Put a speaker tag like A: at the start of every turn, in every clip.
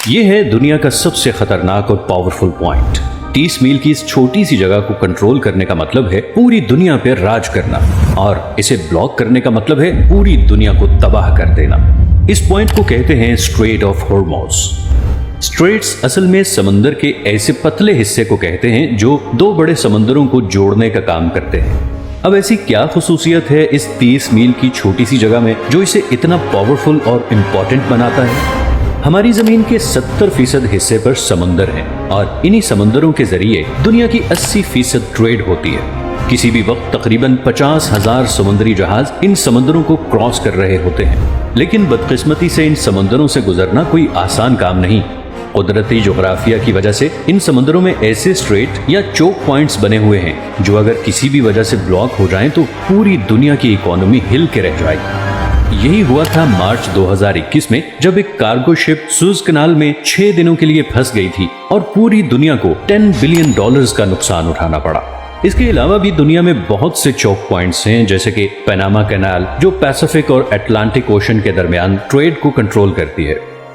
A: ये है दुनिया का सबसे खतरनाक और पावरफुल पॉइंट। 30 मील की इस छोटी सी जगह को कंट्रोल करने का मतलब है पूरी दुनिया पर राज करना, और इसे ब्लॉक करने का मतलब है पूरी दुनिया को तबाह कर देना। इस पॉइंट को कहते हैं स्ट्रेट ऑफ हॉर्मुज़। स्ट्रेट्स असल में समंदर के ऐसे पतले हिस्से को कहते हैं जो दो बड़े समंदरों को जोड़ने का काम करते हैं। अब ऐसी क्या खुसूसियत है इस 30 मील की छोटी सी जगह में जो इसे इतना पावरफुल और इम्पोर्टेंट बनाता है? हमारी जमीन के 70% हिस्से पर समंदर है, और इन्हीं समंदरों के जरिए दुनिया की 80% ट्रेड होती है। किसी भी वक्त तकरीबन 50,000 समुद्री जहाज इन समंदरों को क्रॉस कर रहे होते हैं। लेकिन बदकिस्मती से इन समंदरों से गुजरना कोई आसान काम नहीं। कुदरती जोग्राफिया की वजह से इन समंदरों में ऐसे स्ट्रेट या चोक पॉइंट्स बने हुए हैं जो अगर किसी भी वजह से ब्लॉक हो जाएं तो पूरी दुनिया की इकोनॉमी हिल के रह जाएगी। यही हुआ था मार्च 2021 में, जब एक कार्गो शिप सुएज कनाल में 6 दिनों के लिए फंस गई थी और पूरी दुनिया को $10 बिलियन का नुकसान उठाना पड़ा। इसके अलावा भी दुनिया में बहुत से चोक पॉइंट्स हैं, जैसे कि पनामा कैनाल जो पैसिफिक और अटलांटिक ओशन के दरमियान ट्रेड को कंट्रोल करती है,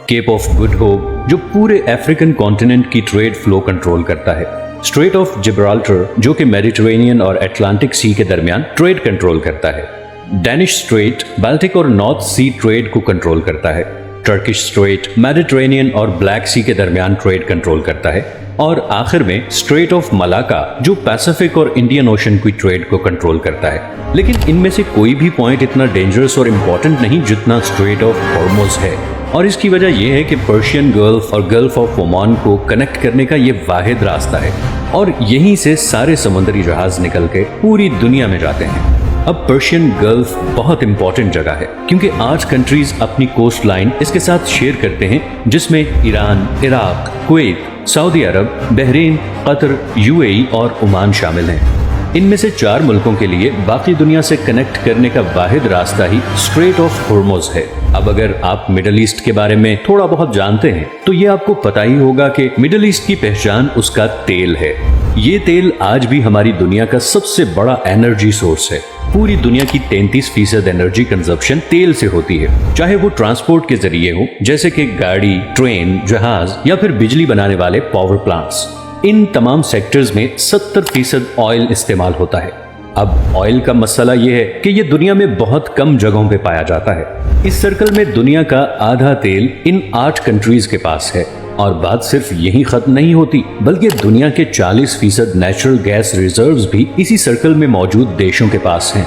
A: केप ऑफ गुड होप जो पूरे अफ्रीकन कॉन्टिनेंट की ट्रेड फ्लो कंट्रोल करता है, स्ट्रेट ऑफ जिब्राल्टर जो कि मेडिटेरेनियन और अटलांटिक सी के दरमियान ट्रेड कंट्रोल करता है, डैनिश स्ट्रेट बाल्टिक और नॉर्थ सी ट्रेड को कंट्रोल करता है, टर्किश स्ट्रेट मेडिटेरेनियन और ब्लैक सी के दरमियान ट्रेड कंट्रोल करता है, और आखिर में स्ट्रेट ऑफ मलाका जो पैसिफिक और इंडियन ओशन की ट्रेड को कंट्रोल करता है। लेकिन इनमें से कोई भी पॉइंट इतना डेंजरस और इम्पोर्टेंट नहीं जितना स्ट्रेट ऑफ हॉर्मुज़ है, और इसकी वजह यह है कि पर्शियन गल्फ और गल्फ ऑफ ओमान को कनेक्ट करने का ये वाहिद रास्ता है, और यहीं से सारे समुद्री जहाज निकल के पूरी दुनिया में जाते हैं। अब पर्शियन गल्फ बहुत इंपॉर्टेंट जगह है क्योंकि 8 कंट्रीज अपनी कोस्ट लाइन इसके साथ शेयर करते हैं, जिसमें ईरान, इराक, कुवैत, सऊदी अरब, बहरीन, कतर, यूएई और ओमान शामिल हैं। इनमें से 4 मुल्कों के लिए बाकी दुनिया से कनेक्ट करने का वाहिद रास्ता ही स्ट्रेट ऑफ हॉर्मुज़ है। अब अगर आप मिडल ईस्ट के बारे में थोड़ा बहुत जानते हैं तो ये आपको पता ही होगा कि मिडल ईस्ट की पहचान उसका तेल है। ये तेल आज भी हमारी दुनिया का सबसे बड़ा एनर्जी सोर्स है। पूरी दुनिया की 33% एनर्जी कंजप्शन तेल से होती है, चाहे वो ट्रांसपोर्ट के जरिए हो जैसे कि गाड़ी, ट्रेन, जहाज या फिर बिजली बनाने वाले पावर प्लांट्स। इन तमाम सेक्टर्स में 70% ऑयल इस्तेमाल होता है। अब ऑयल का मसला ये है कि ये दुनिया में बहुत कम जगहों पे पाया जाता है। इस सर्कल में दुनिया का आधा तेल इन 8 कंट्रीज के पास है, और बात सिर्फ यही खत्म नहीं होती, बल्कि दुनिया के 40% नेचुरल गैस रिजर्व्स भी इसी सर्कल में मौजूद देशों के पास हैं।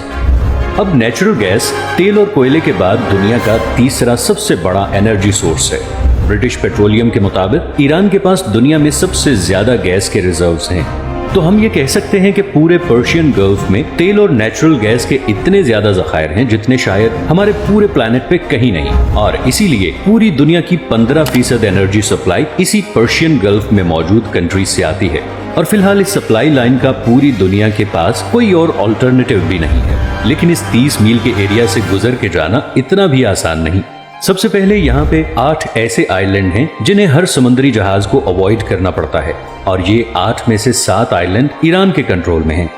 A: अब नेचुरल गैस तेल और कोयले के बाद दुनिया का तीसरा सबसे बड़ा एनर्जी सोर्स है। ब्रिटिश पेट्रोलियम के मुताबिक ईरान के पास दुनिया में सबसे ज्यादा गैस के रिजर्व्स हैं। तो हम ये कह सकते हैं कि पूरे पर्शियन गल्फ में तेल और नेचुरल गैस के इतने ज्यादा ज़खायर हैं जितने शायद हमारे पूरे प्लैनेट पे कहीं नहीं, और इसीलिए पूरी दुनिया की 15% एनर्जी सप्लाई इसी पर्शियन गल्फ में मौजूद कंट्रीज से आती है। और फिलहाल इस सप्लाई लाइन का पूरी दुनिया के पास कोई और ऑल्टरनेटिव भी नहीं है। लेकिन इस 30 मील के एरिया से गुजर के जाना इतना भी आसान नहीं। सबसे पहले यहाँ पे 8 ऐसे आइलैंड हैं जिन्हें हर समुद्री जहाज को अवॉइड करना पड़ता है, और ये 8 में से 7 आइलैंड ईरान के कंट्रोल में हैं।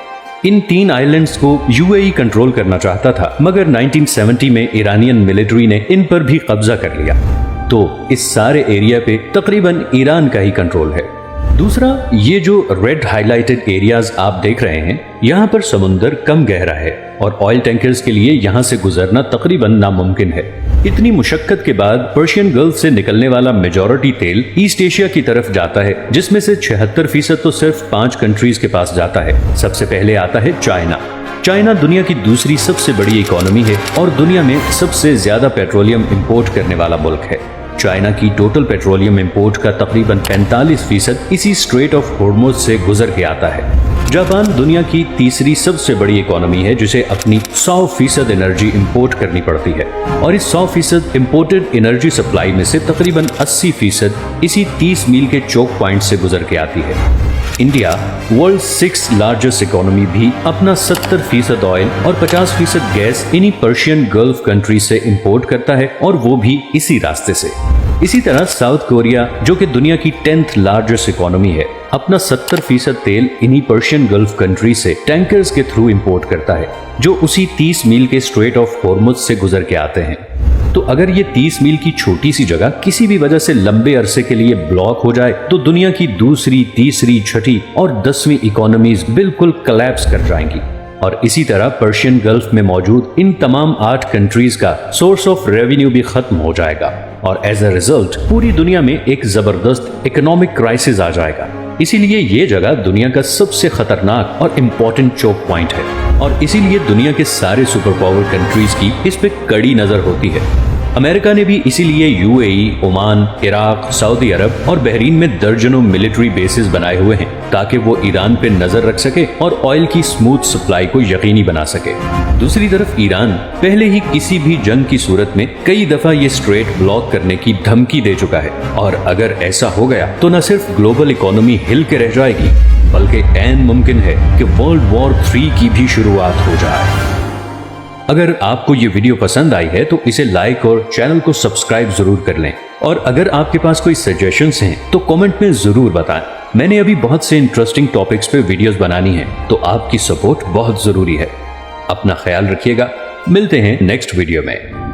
A: इन 3 आइलैंड्स को यूएई कंट्रोल करना चाहता था, मगर 1970 में ईरानियन मिलिट्री ने इन पर भी कब्जा कर लिया। तो इस सारे एरिया पे तकरीबन ईरान का ही कंट्रोल है। दूसरा, ये जो रेड हाईलाइटेड एरियाज आप देख रहे हैं, यहाँ पर समुंदर कम गहरा है और ऑयल टैंकर्स के लिए यहाँ से गुजरना तकरीबन नामुमकिन है। इतनी मुशक्कत के बाद पर्शियन गल्फ से निकलने वाला मेजॉरिटी तेल ईस्ट एशिया की तरफ जाता है, जिसमें से 76% तो सिर्फ 5 कंट्रीज के पास जाता है। सबसे पहले आता है चाइना। चाइना दुनिया की दूसरी सबसे बड़ी इकोनॉमी है और दुनिया में सबसे ज्यादा पेट्रोलियम इंपोर्ट करने वाला मुल्क है। चाइना की टोटल पेट्रोलियम इंपोर्ट का तकरीबन 45% इसी स्ट्रेट ऑफ हॉर्मुज़ से गुजर के आता है। जापान दुनिया की तीसरी सबसे बड़ी इकोनॉमी है जिसे अपनी 100% एनर्जी इंपोर्ट करनी पड़ती है, और इस 100% इंपोर्टेड एनर्जी सप्लाई में से तकरीबन 80% इसी 30 मील के चोक पॉइंट से गुजर के आती है। इंडिया वर्ल्ड 6 लार्जेस्ट इकोनॉमी भी अपना 70% ऑयल और 50% गैस इन्हीं पर्शियन गल्फ कंट्री से इंपोर्ट करता है, और वो भी इसी रास्ते से। इसी तरह साउथ कोरिया जो कि दुनिया की 10th लार्जेस्ट इकोनॉमी है, अपना 70% तेल इन्हीं पर्शियन गल्फ कंट्री से टैंकर्स के थ्रू इंपोर्ट करता है, जो उसी 30 मील के स्ट्रेट ऑफ हॉर्मुज़ से गुजर के आते हैं। तो अगर ये 30 मील की छोटी सी जगह किसी भी वजह से लंबे अरसे के लिए ब्लॉक हो जाए तो दुनिया की दूसरी, तीसरी, छठी और 10वीं इकोनॉमीज बिल्कुल कोलैप्स कर जाएंगी। और इसी तरह पर्शियन गल्फ में मौजूद इन तमाम 8 कंट्रीज का सोर्स ऑफ रेवेन्यू भी खत्म हो जाएगा और एज अ रिजल्ट पूरी दुनिया में एक जबरदस्त इकोनॉमिक क्राइसिस आ जाएगा। इसीलिए ये जगह दुनिया का सबसे खतरनाक और इम्पोर्टेंट चोक पॉइंट है और इसीलिए दुनिया के सारे सुपर पावर कंट्रीज की इस पे कड़ी नजर होती है। अमेरिका ने भी इसीलिए यूएई, ओमान, इराक, सऊदी अरब और बहरीन में दर्जनों मिलिट्री बेसिस बनाए हुए हैं ताकि वो ईरान पे नजर रख सके और ऑयल की स्मूथ सप्लाई को यकीनी बना सके। दूसरी तरफ ईरान पहले ही किसी भी जंग की सूरत में कई दफा ये स्ट्रेट ब्लॉक करने की धमकी दे चुका है और अगर ऐसा हो गया तो न सिर्फ ग्लोबल इकोनॉमी हिल के रह जाएगी बल्कि ऐन मुमकिन है कि वर्ल्ड वॉर 3 की भी शुरुआत हो जाए। अगर आपको ये वीडियो पसंद आई है तो इसे लाइक और चैनल को सब्सक्राइब जरूर कर लें और अगर आपके पास कोई सजेशंस हैं तो कमेंट में जरूर बताएं। मैंने अभी बहुत से इंटरेस्टिंग टॉपिक्स पे वीडियोस बनानी है तो आपकी सपोर्ट बहुत जरूरी है। अपना ख्याल रखिएगा, मिलते हैं नेक्स्ट वीडियो में।